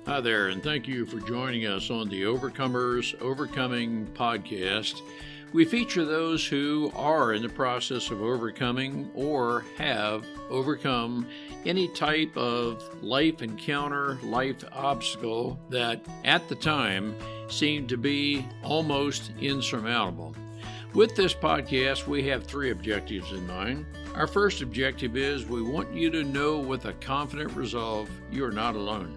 Hi there, and thank you for joining us on the Overcomers Overcoming podcast. We feature those who are in the process of overcoming or have overcome any type of life encounter, life obstacle that at the time seemed to be almost insurmountable. With this podcast, we have three objectives in mind. Our first objective is we want you to know with a confident resolve you are not alone.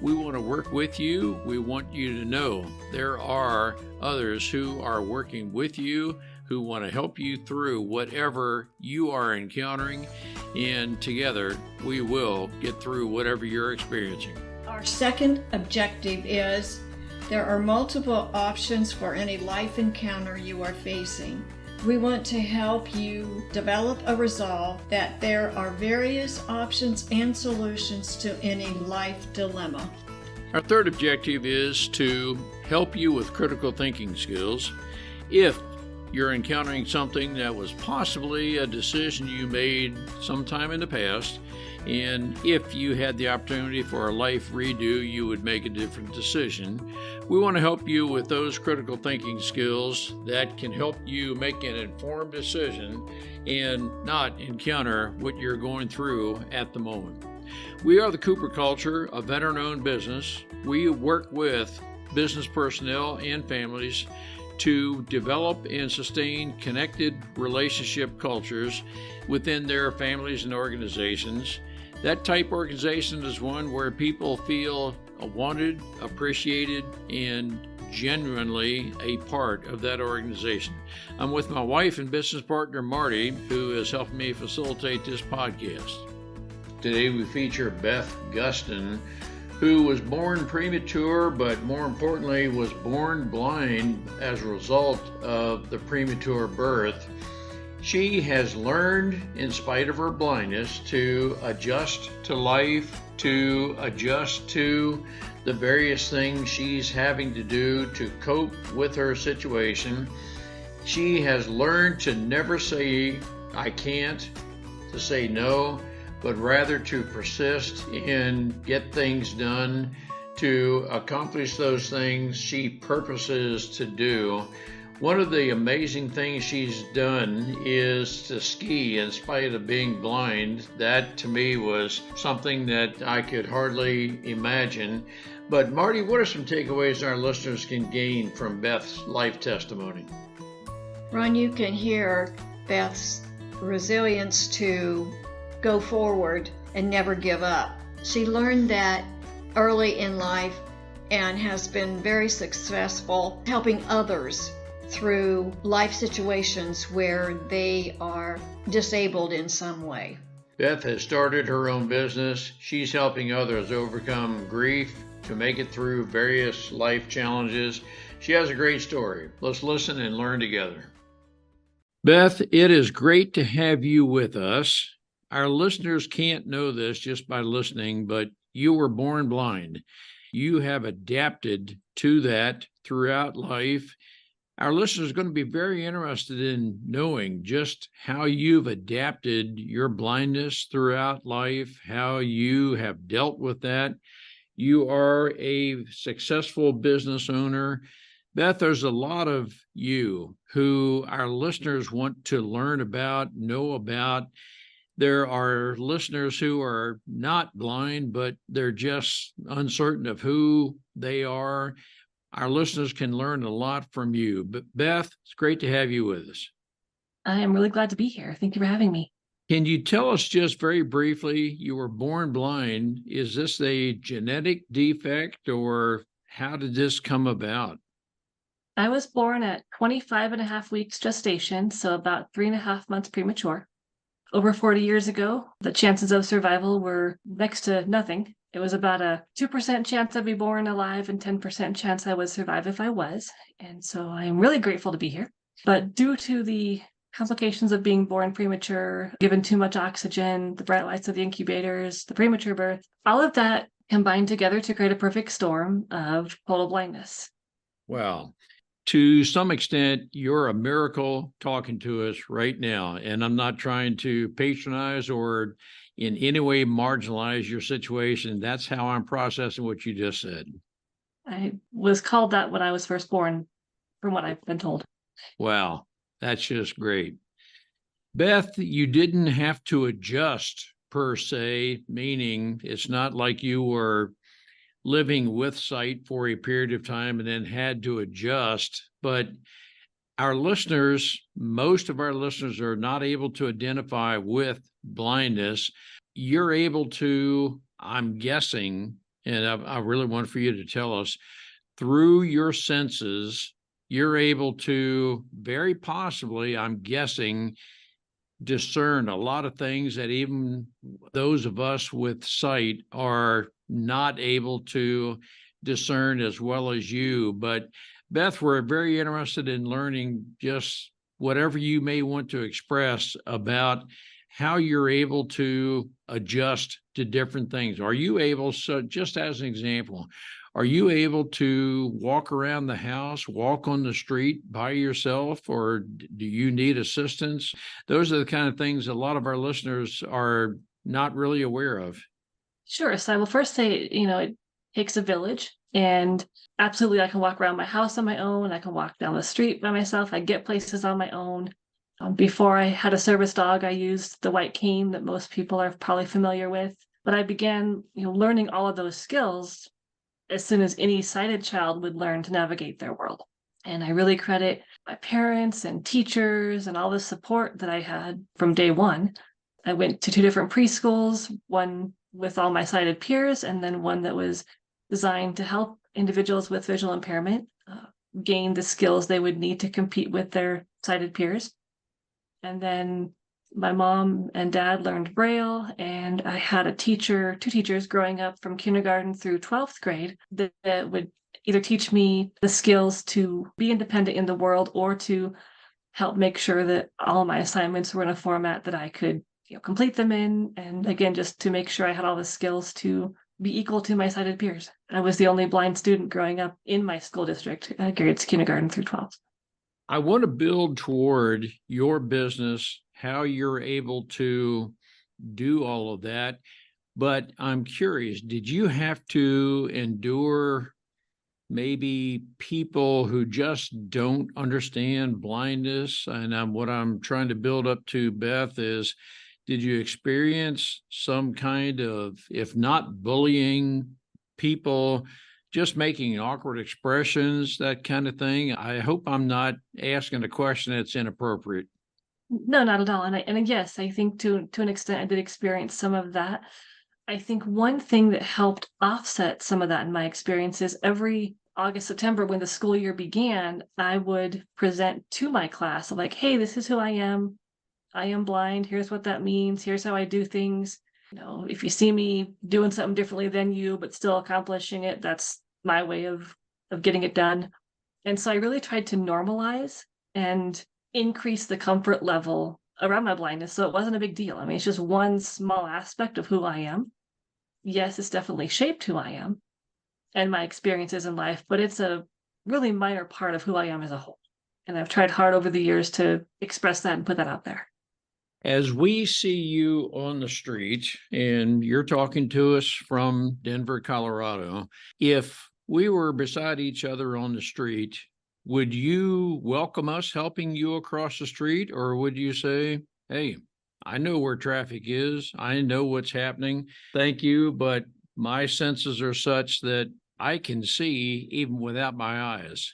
We want to work with you. We want you to know there are others who are working with you, who want to help you through whatever you are encountering, and together we will get through whatever you're experiencing. Our second objective is there are multiple options for any life encounter you are facing. We want to help you develop a resolve that there are various options and solutions to any life dilemma. Our third objective is to help you with critical thinking skills. If you're encountering something that was possibly a decision you made sometime in the past, and if you had the opportunity for a life redo, you would make a different decision. We want to help you with those critical thinking skills that can help you make an informed decision and not encounter what you're going through at the moment. We are the Cooper Culture, a veteran-owned business. We work with business personnel and families to develop and sustain connected relationship cultures within their families and organizations. That type organization is one where people feel wanted, appreciated, and genuinely a part of that organization. I'm with my wife and business partner, Marty, who is helping me facilitate this podcast. Today we feature Beth Gustin, who was born premature, but more importantly was born blind as a result of the premature birth. She has learned, in spite of her blindness, to adjust to life, to adjust to the various things she's having to do to cope with her situation. She has learned to never say, I can't, to say no, but rather to persist and get things done, to accomplish those things she purposes to do. One of the amazing things she's done is to ski in spite of being blind. That to me was something that I could hardly imagine. But Marty, what are some takeaways our listeners can gain from Beth's life testimony? Ron, you can hear Beth's resilience to go forward and never give up. She learned that early in life and has been very successful helping others through life situations where they are disabled in some way. Beth has started her own business. She's helping others overcome grief to make it through various life challenges. She has a great story. Let's listen and learn together. Beth, it is great to have you with us. Our listeners can't know this just by listening, but you were born blind. You have adapted to that throughout life. Our listeners are going to be very interested in knowing just how you've adapted your blindness throughout life, how you have dealt with that. You are a successful business owner. Beth, there's a lot of you who our listeners want to learn about, know about. There are listeners who are not blind, but they're just uncertain of who they are. Our listeners can learn a lot from you. But Beth, it's great to have you with us. I am really glad to be here. Thank you for having me. Can you tell us just very briefly, you were born blind. Is this a genetic defect or how did this come about? I was born at 25 and a half weeks gestation, so about 3.5 months premature. Over 40 years ago, the chances of survival were next to nothing. It was about a 2% chance I'd be born alive and 10% chance I would survive if I was. And so I'm really grateful to be here. But due to the complications of being born premature, given too much oxygen, the bright lights of the incubators, the premature birth, all of that combined together to create a perfect storm of total blindness. Wow. to some extent, you're a miracle talking to us right now. And I'm not trying to patronize or in any way marginalize your situation. That's how I'm processing what you just said. I was called that when I was first born, from what I've been told. Wow, that's just great. Beth, you didn't have to adjust per se, meaning it's not like you were living with sight for a period of time and then had to adjust. But our listeners, most of our listeners are not able to identify with blindness. You're able to, I'm guessing, and I really want for you to tell us, through your senses, you're able to very possibly, I'm guessing, discern a lot of things that even those of us with sight are not able to discern as well as you. But Beth, we're very interested in learning just whatever you may want to express about how you're able to adjust to different things. Are you able, so just as an example, are you able to walk around the house, walk on the street by yourself, or do you need assistance? Those are the kind of things a lot of our listeners are not really aware of. Sure. So I will first say, it takes a village, and absolutely I can walk around my house on my own. I can walk down the street by myself. I get places on my own. Before I had a service dog, I used the white cane that most people are probably familiar with. But I began, learning all of those skills as soon as any sighted child would learn to navigate their world. And I really credit my parents and teachers and all the support that I had from day one. I went to 2 different preschools, one with all my sighted peers, and then one that was designed to help individuals with visual impairment gain the skills they would need to compete with their sighted peers. And then my mom and dad learned Braille, and I had 2 teachers growing up from kindergarten through 12th grade that would either teach me the skills to be independent in the world or to help make sure that all my assignments were in a format that I could complete them in. And again, just to make sure I had all the skills to be equal to my sighted peers. I was the only blind student growing up in my school district, grades kindergarten through 12th. I want to build toward your business, how you're able to do all of that. But I'm curious, did you have to endure maybe people who just don't understand blindness? And what I'm trying to build up to, Beth, is did you experience some kind of, if not bullying, people just making awkward expressions, that kind of thing? I hope I'm not asking a question that's inappropriate. No, not at all. And yes, I think to an extent I did experience some of that. I think one thing that helped offset some of that in my experience is every August, September, when the school year began, I would present to my class like, hey, this is who I am. I am blind. Here's what that means. Here's how I do things. If you see me doing something differently than you, but still accomplishing it, that's my way of getting it done. And so I really tried to normalize and increase the comfort level around my blindness. So it wasn't a big deal. I mean, it's just one small aspect of who I am. Yes, it's definitely shaped who I am and my experiences in life, but it's a really minor part of who I am as a whole. And I've tried hard over the years to express that and put that out there. As we see you on the street, and you're talking to us from Denver, Colorado, if we were beside each other on the street, would you welcome us helping you across the street? Or would you say, hey, I know where traffic is. I know what's happening. Thank you, but my senses are such that I can see even without my eyes.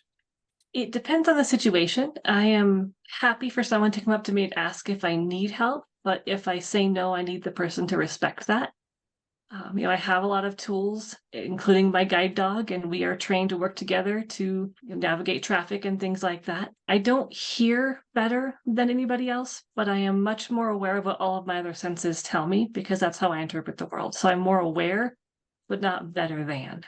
It depends on the situation. I am happy for someone to come up to me and ask if I need help, but if I say no, I need the person to respect that. I have a lot of tools, including my guide dog, and we are trained to work together to navigate traffic and things like that. I don't hear better than anybody else, but I am much more aware of what all of my other senses tell me because that's how I interpret the world. So I'm more aware, but not better than.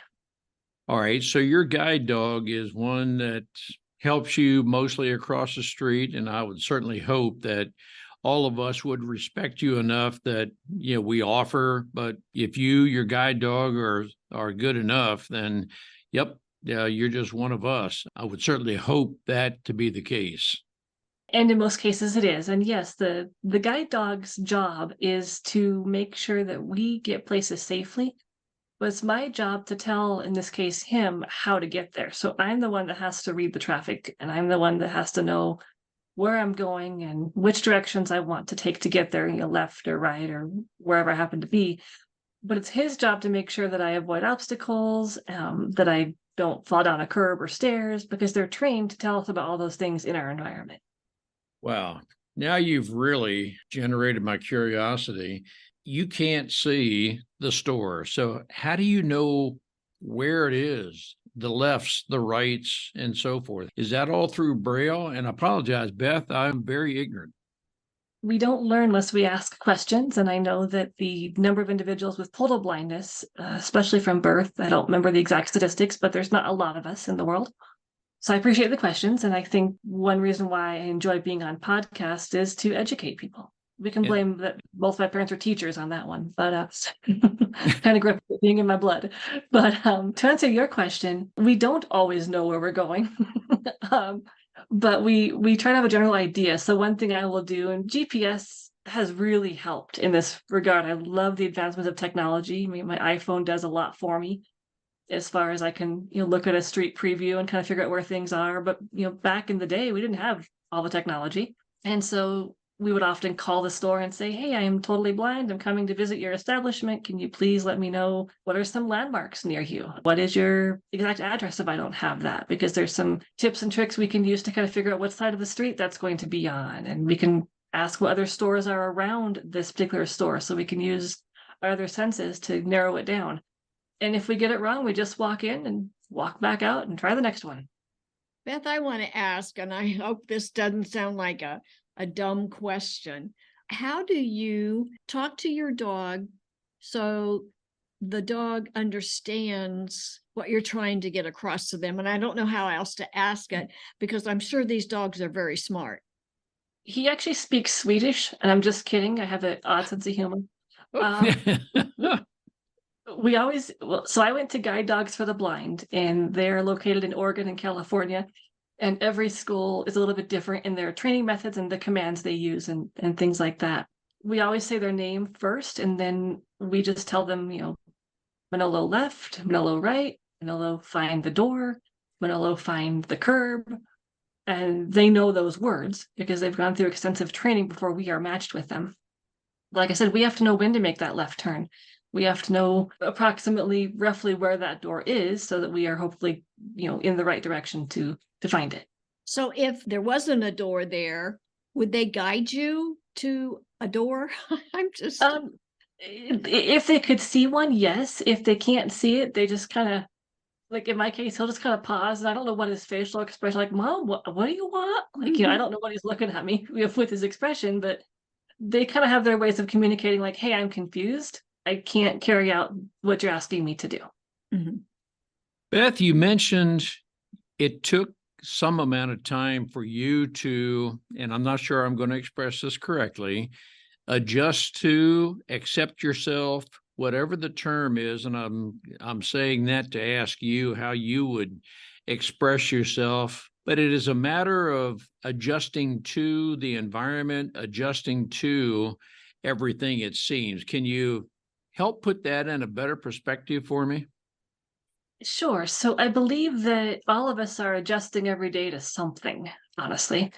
All right, so your guide dog is one that helps you mostly across the street, and I would certainly hope that all of us would respect you enough that we offer. But if your guide dog are good enough, then yep, you're just one of us. I would certainly hope that to be the case. And in most cases it is. And yes, the guide dog's job is to make sure that we get places safely. But it's my job to tell, in this case, him how to get there. So I'm the one that has to read the traffic, and I'm the one that has to know where I'm going and which directions I want to take to get there, left or right or wherever I happen to be. But it's his job to make sure that I avoid obstacles, that I don't fall down a curb or stairs, because they're trained to tell us about all those things in our environment. Wow. Now you've really generated my curiosity. You can't see the store. So how do you know where it is? The lefts, the rights, and so forth. Is that all through Braille? And I apologize, Beth, I'm very ignorant. We don't learn unless we ask questions. And I know that the number of individuals with total blindness, especially from birth, I don't remember the exact statistics, but there's not a lot of us in the world. So I appreciate the questions. And I think one reason why I enjoy being on podcasts is to educate people. We can blame that both my parents are teachers on that one, but kind of grew up with being in my blood. But to answer your question, we don't always know where we're going. But we try to have a general idea. So one thing I will do, and GPS has really helped in this regard. I love the advancements of technology. I mean, my iPhone does a lot for me as far as I can, look at a street preview and kind of figure out where things are. But, back in the day, we didn't have all the technology. And so we would often call the store and say, hey, I am totally blind. I'm coming to visit your establishment. Can you please let me know what are some landmarks near you? What is your exact address if I don't have that? Because there's some tips and tricks we can use to kind of figure out what side of the street that's going to be on. And we can ask what other stores are around this particular store, so we can use our other senses to narrow it down. And if we get it wrong, we just walk in and walk back out and try the next one. Beth, I want to ask, and I hope this doesn't sound like a dumb question. How do you talk to your dog so the dog understands what you're trying to get across to them? And I don't know how else to ask it, because I'm sure these dogs are very smart. He actually speaks Swedish, and I'm just kidding. I have an odd sense of humor. So I went to Guide Dogs for the Blind, and they're located in Oregon and California. And every school is a little bit different in their training methods and the commands they use and things like that. We always say their name first, and then we just tell them, Manolo left, Manolo right, Manolo find the door, Manolo find the curb. And they know those words because they've gone through extensive training before we are matched with them. Like I said, we have to know when to make that left turn. We have to know approximately roughly where that door is so that we are hopefully, in the right direction to find it. So if there wasn't a door there, would they guide you to a door? I'm just... If they could see one, yes. If they can't see it, they just kind of, like in my case, he'll just kind of pause, and I don't know what his facial expression, like, Mom, what do you want? Like, I don't know what he's looking at me with his expression, but they kind of have their ways of communicating, like, hey, I'm confused. I can't carry out what you're asking me to do. Mm-hmm. Beth, you mentioned it took some amount of time for you to, and I'm not sure I'm going to express this correctly, adjust to, accept yourself, whatever the term is. And I'm saying that to ask you how you would express yourself. But it is a matter of adjusting to the environment, adjusting to everything, it seems. Can you help put that in a better perspective for me? Sure. So I believe that all of us are adjusting every day to something, honestly.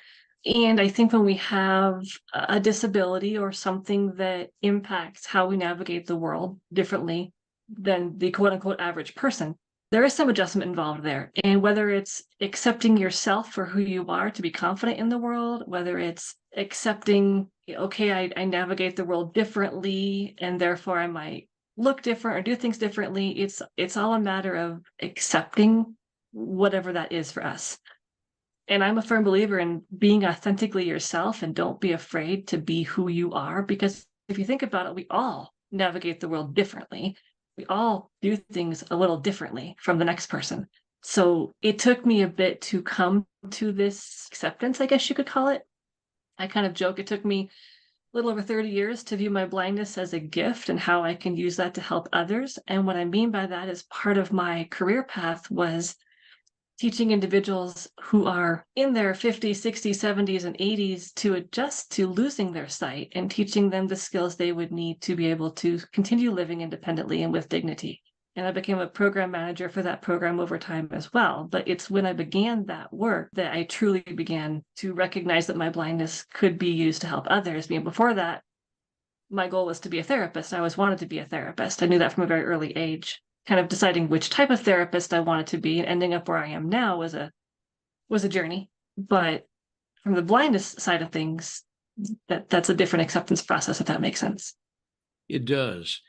And I think when we have a disability or something that impacts how we navigate the world differently than the quote unquote average person, there is some adjustment involved there. And whether it's accepting yourself for who you are to be confident in the world, whether it's accepting, okay, I navigate the world differently and therefore I might look different or do things differently. It's all a matter of accepting whatever that is for us. And I'm a firm believer in being authentically yourself, and don't be afraid to be who you are, because if you think about it, we all navigate the world differently. We all do things a little differently from the next person. So it took me a bit to come to this acceptance, I guess you could call it. I kind of joke, it took me a little over 30 years to view my blindness as a gift and how I can use that to help others. And what I mean by that is part of my career path was teaching individuals who are in their 50s, 60s, 70s, and 80s to adjust to losing their sight and teaching them the skills they would need to be able to continue living independently and with dignity. And I became a program manager for that program over time as well. But it's when I began that work that I truly began to recognize that my blindness could be used to help others. Before that, my goal was to be a therapist. I always wanted to be a therapist. I knew that from a very early age. Kind of deciding which type of therapist I wanted to be and ending up where I am now was a journey. But from the blindness side of things, that's a different acceptance process, if that makes sense. It does.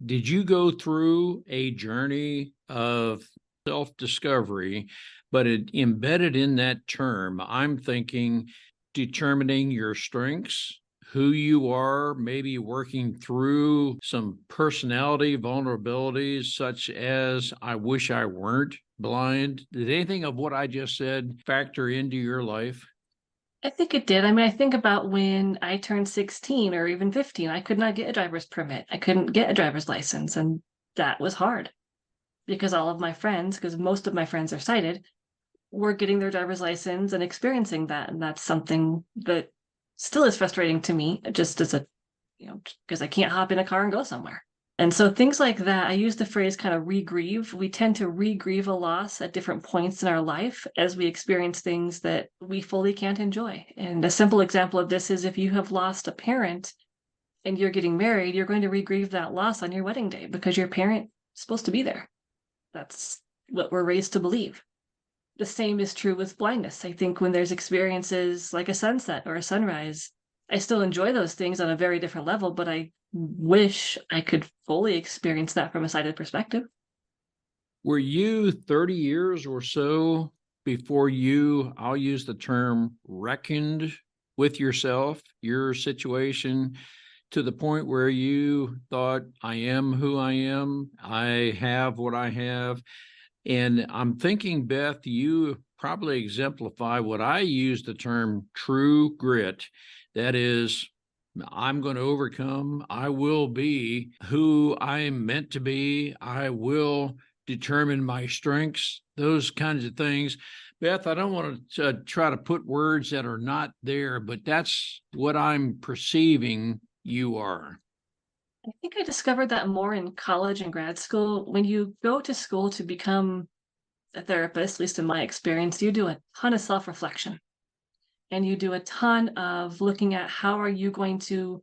Did you go through a journey of self-discovery, but embedded in that term, I'm thinking determining your strengths, who you are, maybe working through some personality vulnerabilities, such as I wish I weren't blind? Did anything of what I just said factor into your life? I think it did. I think about when I turned 16 or even 15, I could not get a driver's permit. I couldn't get a driver's license. And that was hard because all of my friends, because most of my friends are sighted, were getting their driver's license and experiencing that. And that's something that still is frustrating to me, just as because I can't hop in a car and go somewhere. And so things like that, I use the phrase kind of re-grieve. We tend to re-grieve a loss at different points in our life as we experience things that we fully can't enjoy. And a simple example of this is if you have lost a parent and you're getting married, you're going to re-grieve that loss on your wedding day because your parent is supposed to be there. That's what we're raised to believe. The same is true with blindness. I think when there's experiences like a sunset or a sunrise, I still enjoy those things on a very different level, but I wish I could fully experience that from a sighted perspective. Were you 30 years or so before you, I'll use the term, reckoned with yourself, your situation, to the point where you thought, I am who I am, I have what I have? And I'm thinking, Beth, you probably exemplify what I use the term true grit. That is, I'm going to overcome. I will be who I'm meant to be. I will determine my strengths, those kinds of things. Beth, I don't want to try to put words that are not there, but that's what I'm perceiving you are. I think I discovered that more in college and grad school. When you go to school to become a therapist, at least in my experience, you do a ton of self-reflection. And you do a ton of looking at how are you going to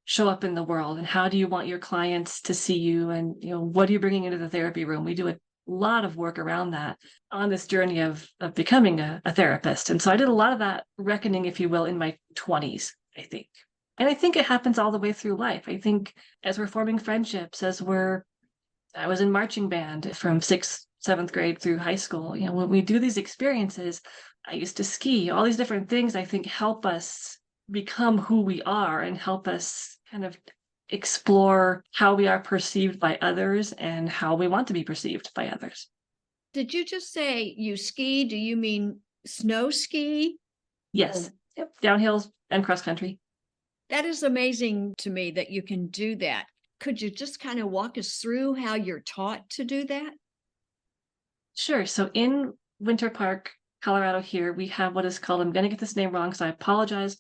show up in the world and how do you want your clients to see you and what are you bringing into the therapy room. We do a lot of work around that on this journey of becoming a therapist. And so I did a lot of that reckoning, if you will, in my 20s, I think. And I think it happens all the way through life. I think as we're forming friendships, I was in marching band from 6th, 7th grade through high school. When we do these experiences, I used to ski, all these different things I think help us become who we are and help us kind of explore how we are perceived by others and how we want to be perceived by others. Did you just say you ski? Do you mean snow ski? Yes. Yep. Downhills and cross country. That is amazing to me that you can do that. Could you just kind of walk us through how you're taught to do that? Sure. So in Winter Park, Colorado here, we have what is called, I'm going to get this name wrong, so I apologize.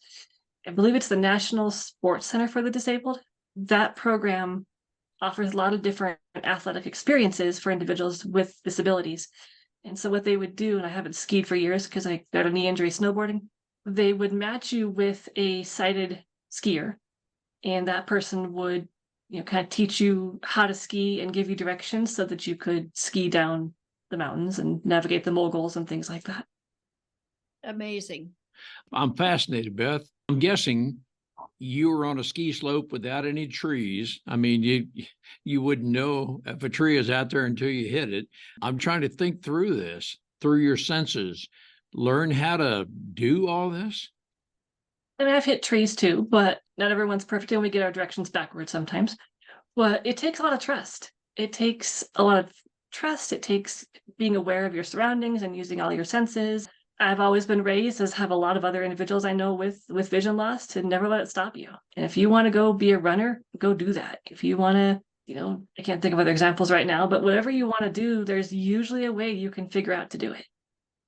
I believe it's the National Sports Center for the Disabled. That program offers a lot of different athletic experiences for individuals with disabilities. And so what they would do, and I haven't skied for years because I got a knee injury snowboarding, they would match you with a sighted skier. And that person would, kind of teach you how to ski and give you directions so that you could ski down the mountains and navigate the moguls and things like that. Amazing. I'm fascinated, Beth. I'm guessing you were on a ski slope without any trees. I mean, you wouldn't know if a tree is out there until you hit it. I'm trying to think through this, through your senses, learn how to do all this. I've hit trees too, but not everyone's perfect and we get our directions backwards sometimes. But it takes a lot of trust. It takes a lot of trust. It takes being aware of your surroundings and using all your senses. I've always been raised, as have a lot of other individuals I know with vision loss, to never let it stop you. And if you want to go be a runner, go do that. If you want to, I can't think of other examples right now, but whatever you want to do, there's usually a way you can figure out to do it.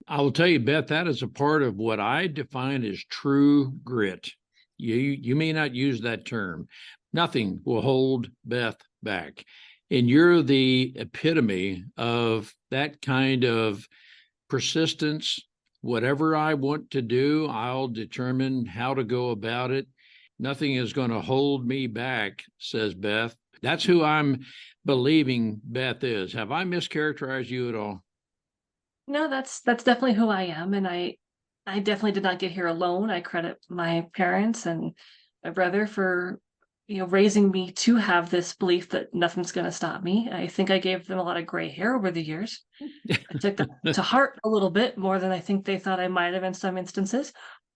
I will tell you, Beth, that is a part of what I define as true grit. You may not use that term. Nothing will hold Beth back. And you're the epitome of that kind of persistence. Whatever I want to do, I'll determine how to go about it. Nothing is going to hold me back, says Beth. That's who I'm believing Beth is. Have I mischaracterized you at all? No, that's definitely who I am, and I definitely did not get here alone. I credit my parents and my brother for raising me to have this belief that nothing's going to stop me. I think I gave them a lot of gray hair over the years. I took that to heart a little bit more than I think they thought I might have in some instances.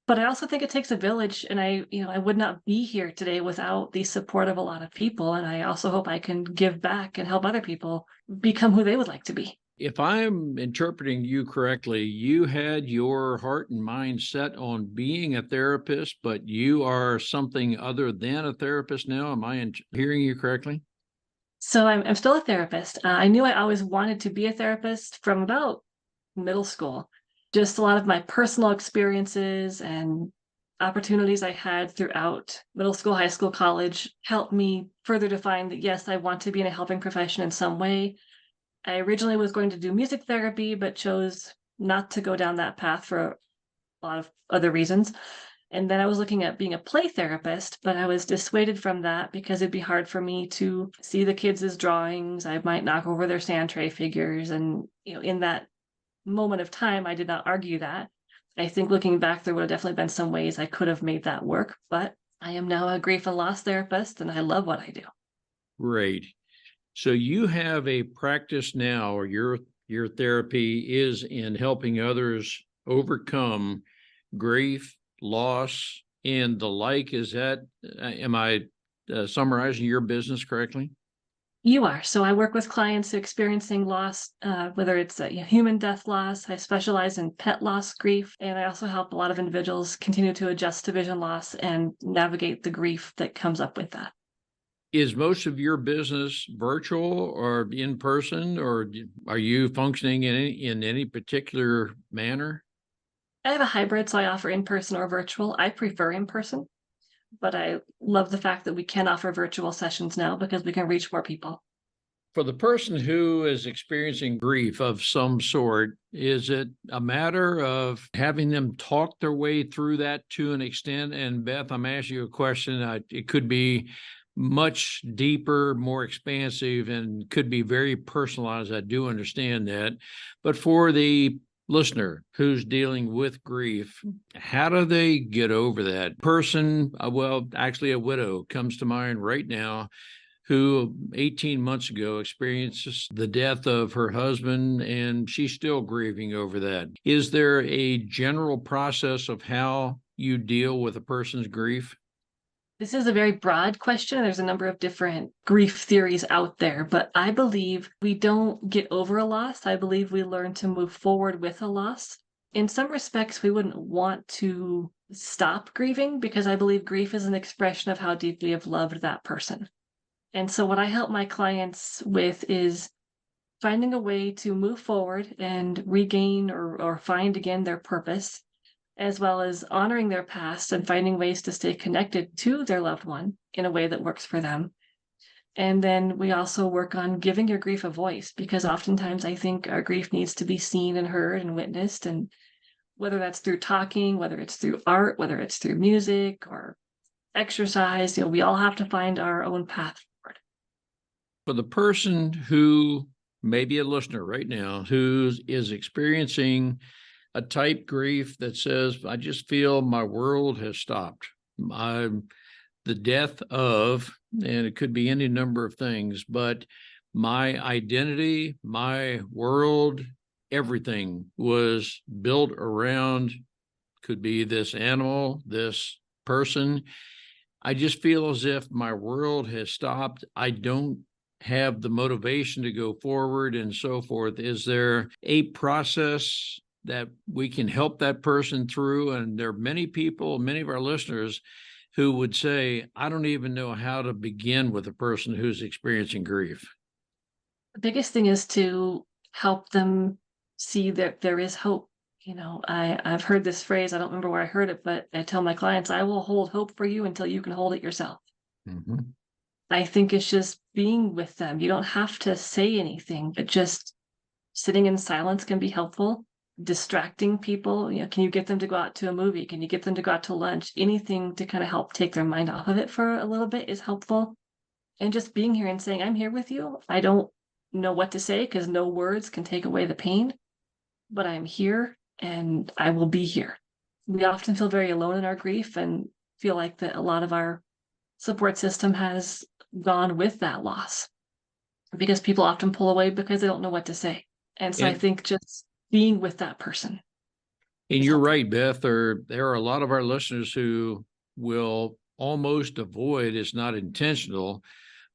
But I also think it takes a village, and I would not be here today without the support of a lot of people. And I also hope I can give back and help other people become who they would like to be. If I'm interpreting you correctly, you had your heart and mind set on being a therapist, but you are something other than a therapist now. Am I hearing you correctly? So I'm still a therapist. I knew I always wanted to be a therapist from about middle school. Just a lot of my personal experiences and opportunities I had throughout middle school, high school, college helped me further define that, yes, I want to be in a helping profession in some way. I originally was going to do music therapy, but chose not to go down that path for a lot of other reasons. And then I was looking at being a play therapist, but I was dissuaded from that because it'd be hard for me to see the kids' drawings. I might knock over their sand tray figures. And, in that moment of time, I did not argue that. I think looking back, there would have definitely been some ways I could have made that work, but I am now a grief and loss therapist and I love what I do. Great. So you have a practice now, or your therapy is in helping others overcome grief, loss, and the like. Is that, am I summarizing your business correctly? You are. So I work with clients experiencing loss, whether it's human death loss. I specialize in pet loss grief, and I also help a lot of individuals continue to adjust to vision loss and navigate the grief that comes up with that. Is most of your business virtual or in person, or are you functioning in any particular manner? I have a hybrid, so I offer in person or virtual. I prefer in person, but I love the fact that we can offer virtual sessions now because we can reach more people. For the person who is experiencing grief of some sort, is it a matter of having them talk their way through that to an extent? And Beth, I'm asking you a question. It could be much deeper, more expansive, and could be very personalized. I do understand that. But for the listener who's dealing with grief, how do they get over that? Person, well, actually, a widow comes to mind right now who 18 months ago experiences the death of her husband, and she's still grieving over that. Is there a general process of how you deal with a person's grief? This is a very broad question. There's a number of different grief theories out there, but I believe we don't get over a loss. I believe we learn to move forward with a loss. In some respects, we wouldn't want to stop grieving because I believe grief is an expression of how deeply we have loved that person. And so what I help my clients with is finding a way to move forward and regain or find again their purpose, as well as honoring their past and finding ways to stay connected to their loved one in a way that works for them. And then we also work on giving your grief a voice, because oftentimes I think our grief needs to be seen and heard and witnessed. And whether that's through talking, whether it's through art, whether it's through music or exercise, we all have to find our own path forward. For the person who may be a listener right now who is experiencing a type grief that says, I just feel my world has stopped. The death of, and it could be any number of things, but my identity, my world, everything was built around, could be this animal, this person. I just feel as if my world has stopped. I don't have the motivation to go forward and so forth. Is there a process that we can help that person through? And there are many people, many of our listeners who would say, I don't even know how to begin with a person who's experiencing grief. The biggest thing is to help them see that there is hope. I've heard this phrase, I don't remember where I heard it, but I tell my clients, I will hold hope for you until you can hold it yourself. Mm-hmm. I think it's just being with them. You don't have to say anything, but just sitting in silence can be helpful. Distracting people, can you get them to go out to a movie? Can you get them to go out to lunch? Anything to kind of help take their mind off of it for a little bit is helpful. And just being here and saying, I'm here with you. I don't know what to say because no words can take away the pain, but I'm here and I will be here. We often feel very alone in our grief and feel like that a lot of our support system has gone with that loss because people often pull away because they don't know what to say. And so I think just being with that person. And you're right, Beth. There are a lot of our listeners who will almost avoid, it's not intentional,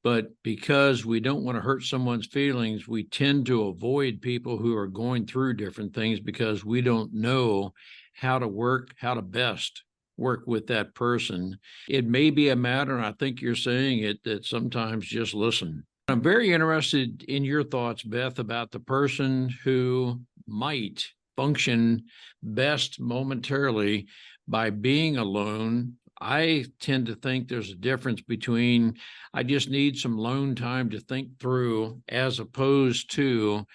but because we don't want to hurt someone's feelings, we tend to avoid people who are going through different things because we don't know how to best work with that person. It may be a matter, and I think you're saying it, that sometimes just listen. I'm very interested in your thoughts, Beth, about the person who might function best momentarily by being alone. I tend to think there's a difference between I just need some alone time to think through as opposed to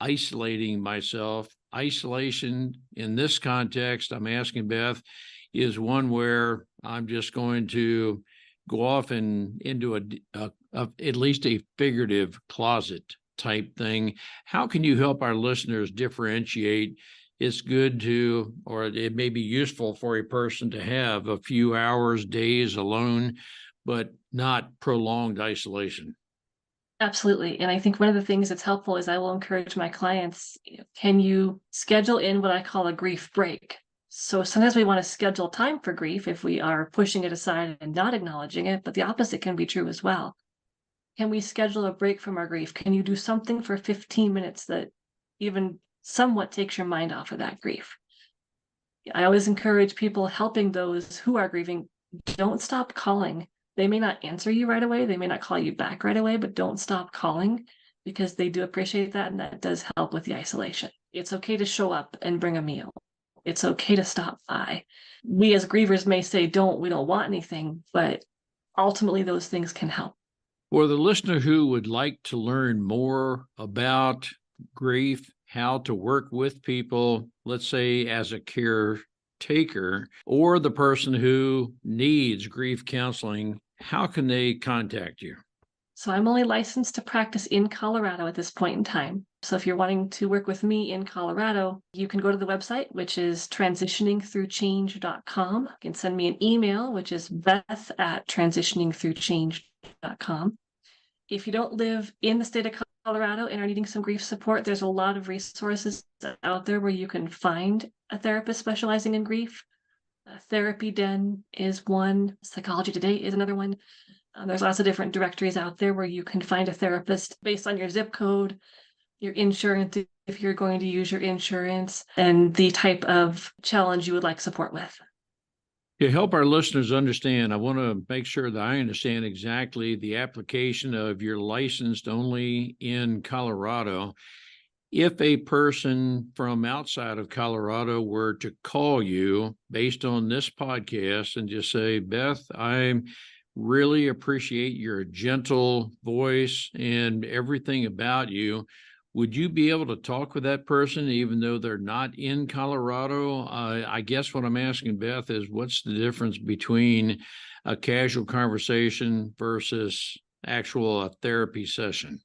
isolating myself. Isolation in this context, I'm asking Beth, is one where I'm just going to go off and into at least a figurative closet type thing. How can you help our listeners differentiate? It's good to, or it may be useful for a person to have a few hours, days alone, but not prolonged isolation. Absolutely. And I think one of the things that's helpful is I will encourage my clients, can you schedule in what I call a grief break? So sometimes we want to schedule time for grief if we are pushing it aside and not acknowledging it, but the opposite can be true as well. Can we schedule a break from our grief? Can you do something for 15 minutes that even somewhat takes your mind off of that grief? I always encourage people helping those who are grieving, don't stop calling. They may not answer you right away. They may not call you back right away, but don't stop calling because they do appreciate that. And that does help with the isolation. It's okay to show up and bring a meal. It's okay to stop by. We as grievers may say, we don't want anything, but ultimately those things can help. For the listener who would like to learn more about grief, how to work with people, let's say as a caretaker, or the person who needs grief counseling, how can they contact you? So I'm only licensed to practice in Colorado at this point in time. So if you're wanting to work with me in Colorado, you can go to the website, which is transitioningthroughchange.com. You can send me an email, which is beth@transitioningthroughchange.com. If you don't live in the state of Colorado and are needing some grief support, there's a lot of resources out there where you can find a therapist specializing in grief. Therapy Den is one. Psychology Today is another one. There's lots of different directories out there where you can find a therapist based on your zip code, your insurance, if you're going to use your insurance, and the type of challenge you would like support with. To help our listeners understand, I want to make sure that I understand exactly the application of you're licensed only in Colorado. If a person from outside of Colorado were to call you based on this podcast and just say, Beth, I really appreciate your gentle voice and everything about you, would you be able to talk with that person even though they're not in Colorado? I guess what I'm asking, Beth, is what's the difference between a casual conversation versus a therapy session?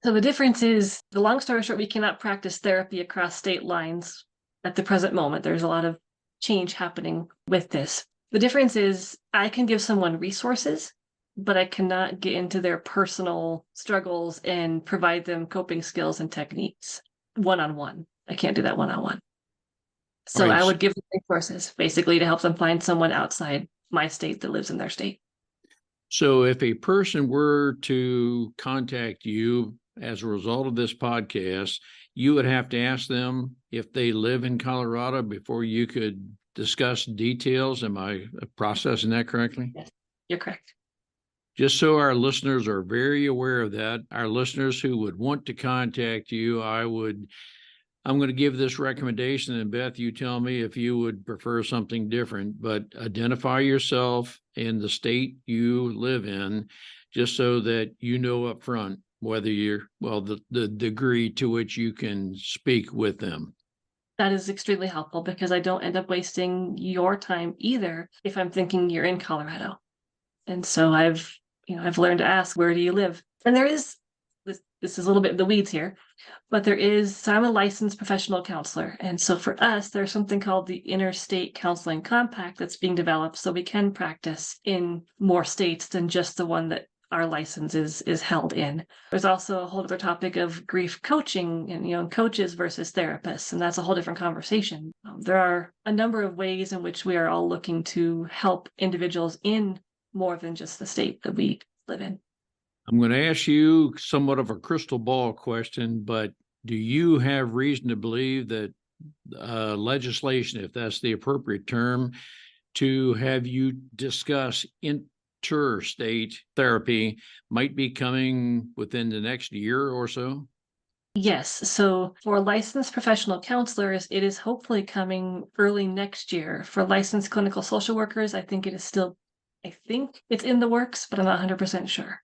So the difference is, the long story short, we cannot practice therapy across state lines at the present moment. There's a lot of change happening with this. The difference is I can give someone resources, but I cannot get into their personal struggles and provide them coping skills and techniques one-on-one. I can't do that one-on-one. So Right. I would give them resources basically to help them find someone outside my state that lives in their state. So if a person were to contact you as a result of this podcast, you would have to ask them if they live in Colorado before you could discuss details. Am I processing that correctly? Yes, you're correct. Just so our listeners are very aware of that, our listeners who would want to contact you, I would I'm going to give this recommendation, and Beth, you tell me if you would prefer something different, but identify yourself in the state you live in, just so that you know up front whether the degree to which you can speak with them. That is extremely helpful because I don't end up wasting your time either if I'm thinking you're in Colorado. And so I've learned to ask, where do you live? And there is this is a little bit the weeds here, but so I'm a licensed professional counselor. And so for us, there's something called the Interstate Counseling Compact that's being developed so we can practice in more states than just the one that our license is held in. There's also a whole other topic of grief coaching and coaches versus therapists, and that's a whole different conversation. There are a number of ways in which we are all looking to help individuals in more than just the state that we live in. I'm going to ask you somewhat of a crystal ball question, but do you have reason to believe that legislation, if that's the appropriate term, to have you discuss interstate therapy might be coming within the next year or so? Yes. So for licensed professional counselors, it is hopefully coming early next year. For licensed clinical social workers, I think it's in the works, but I'm not 100% sure.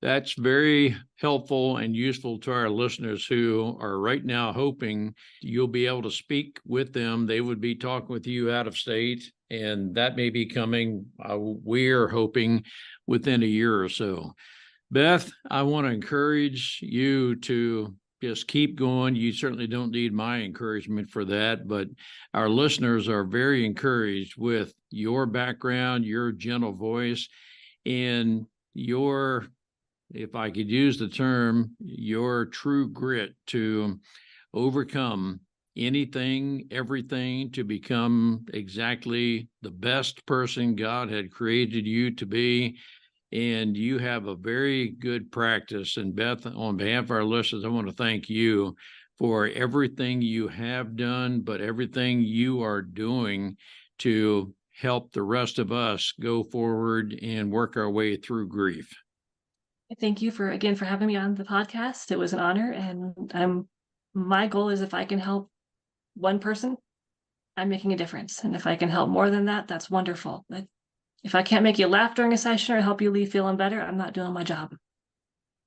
That's very helpful and useful to our listeners who are right now hoping you'll be able to speak with them. They would be talking with you out of state, and that may be coming, we're hoping, within a year or so. Beth, I want to encourage you to just keep going. You certainly don't need my encouragement for that, but our listeners are very encouraged with your background, your gentle voice, and your, if I could use the term, your true grit to overcome anything, everything, to become exactly the best person God had created you to be. And you have a very good practice. And Beth, on behalf of our listeners, I want to thank you for everything you have done, but everything you are doing to help the rest of us go forward and work our way through grief. Thank you for having me on the podcast. It was an honor, and my goal is if I can help one person, I'm making a difference. And if I can help more than that, that's wonderful. But if I can't make you laugh during a session or help you leave feeling better, I'm not doing my job.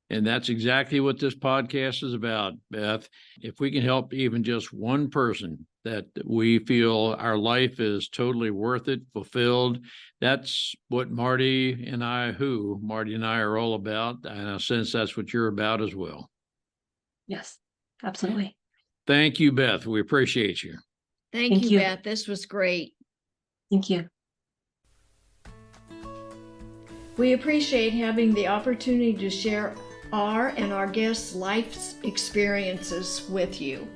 And that's exactly what this podcast is about, Beth. If we can help even just one person that we feel our life is totally worth it, fulfilled, that's what Marty and I are all about. And I sense that's what you're about as well. Yes, absolutely. Thank you, Beth. We appreciate you. Thank you, Beth. This was great. Thank you. We appreciate having the opportunity to share our and our guests' life experiences with you.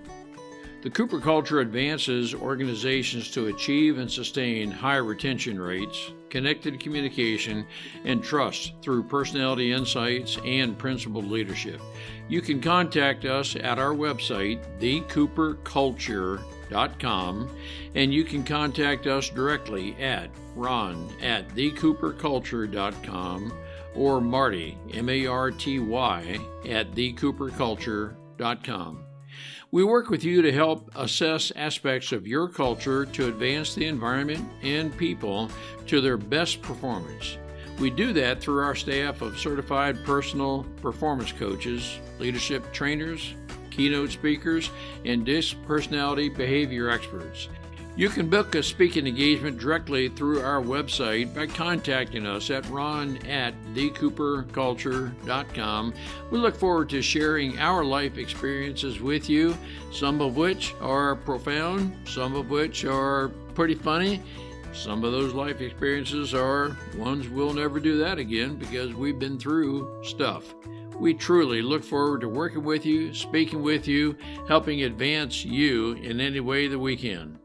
The Cooper culture advances organizations to achieve and sustain high retention rates, connected communication, and trust through personality insights and principled leadership. You can contact us at our website, thecooperculture.com, and you can contact us directly at ron@thecooperculture.com or Marty, Marty, at thecooperculture.com. We work with you to help assess aspects of your culture to advance the environment and people to their best performance. We do that through our staff of certified personal performance coaches, leadership trainers, keynote speakers, and disc personality behavior experts. You can book a speaking engagement directly through our website by contacting us at ron@thecooperculture.com. We look forward to sharing our life experiences with you, some of which are profound, some of which are pretty funny. Some of those life experiences are ones we'll never do that again because we've been through stuff. We truly look forward to working with you, speaking with you, helping advance you in any way that we can.